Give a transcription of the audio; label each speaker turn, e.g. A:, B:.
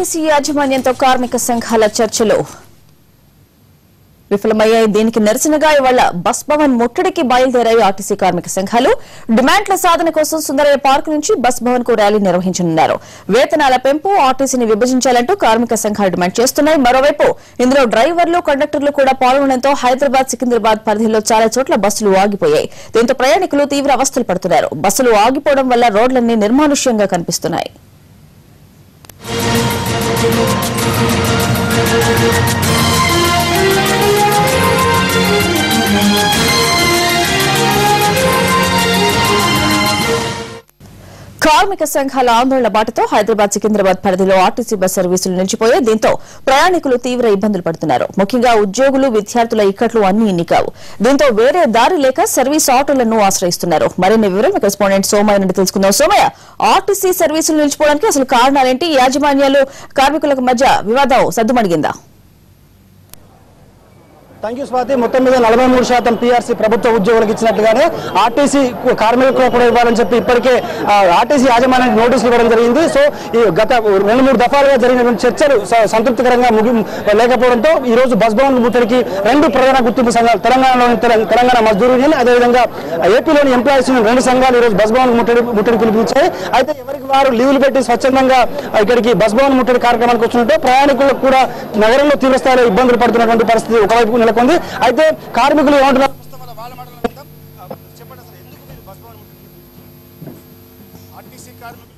A: RTC యాజమాన్యంతో కార్మిక సంఘాల చర్చలు విఫలమయ్యాయి. దీనికి నిరసనగా ఇవాళ బస్ భవన్ ముట్టడికి బయలుదేరాయి ఆర్టీసీ కార్మిక సంఘాలు. డిమాండ్ల సాధన కోసం సుందరయ్య పార్క్ నుంచి బస్ భవన్ కు ర్యాలీ నిర్వహించనున్నారు. వేతనాల పెంపు, ఆర్టీసీని విభజించాలంటూ కార్మిక సంఘాలు డిమాండ్ చేస్తున్నాయి. మరోవైపు ఇందులో డ్రైవర్లు, కండక్టర్లు కూడా పాల్గొనడంతో హైదరాబాద్, సికింద్రాబాద్ పరిధిలో చాలా చోట్ల బస్సులు ఆగిపోయాయి. దీంతో ప్రయాణికులు తీవ్ర అవస్థలు పడుతున్నారు. బస్సులు ఆగిపోవడం వల్ల రోడ్లన్నీ నిర్మానుష్యంగా కనిపిస్తున్నాయి. కార్మిక సంఘాల ఆందోళన బాటతో హైదరాబాద్, సికింద్రాబాద్ పరిధిలో ఆర్టీసీ బస్ సర్వీసులు నిలిచిపోయాయి. దీంతో ప్రయాణికులు తీవ్ర ఇబ్బందులు పడుతున్నారు. ముఖ్యంగా ఉద్యోగులు, విద్యార్థుల ఇక్కట్లు అన్ని ఇన్ని కావు. దీంతో వేరే దారి లేక సర్వీస్ ఆటోలను ఆశ్రయిస్తున్నారు. మరిన్ని వివరాలు కరెస్పాండెంట్ సోమయ్య నుండి తెలుసుకుందాం. సోమయ్య, ఆర్టీసీ సర్వీసులు నిలిచిపోవడానికి అసలు కారణాలేంటి? యాజమాన్యాలు, కార్మికులకు మధ్య వివాదం సద్దుమణిగిందా?
B: Thank you Swathi. మొత్తం మీద 43% పీఆర్సీ ప్రభుత్వ ఉద్యోగులకు ఇచ్చినట్లుగానే ఆర్టీసీ కార్మికులకు కూడా ఇవ్వాలని చెప్పి ఇప్పటికే ఆర్టీసీ యాజమాన్యానికి నోటీసులు ఇవ్వడం జరిగింది. సో ఈ గత 2-3 దఫాలుగా జరిగినటువంటి చర్చలు సంతృప్తికరంగా లేకపోవడంతో ఈ రోజు బస్ భవన్ ముట్టడికి 2 ప్రధాన గుర్తింపు సంఘాలు, తెలంగాణ మజ్దూర్ యూనియన్, అదేవిధంగా ఏపీలోని ఎంప్లాయీస్ యూనియన్ 2 సంఘాలు ఈ రోజు బస్ భవన్ ముట్టడి పిలిపించాయి. అయితే ఎవరికి వారు లీవులు పెట్టి స్వచ్ఛందంగా ఇక్కడికి బస్ భవన్ ముట్టడి కార్యక్రమానికి వచ్చినట్టు ప్రయాణికులకు కూడా నగరంలో తీవ్రస్థాయిలో ఇబ్బందులు పడుతున్నటువంటి పరిస్థితి ఒకవైపు నెలకొంది. అయితే కార్మికులు ఏమంటున్నారు? ఆర్టీసీ కార్మికులు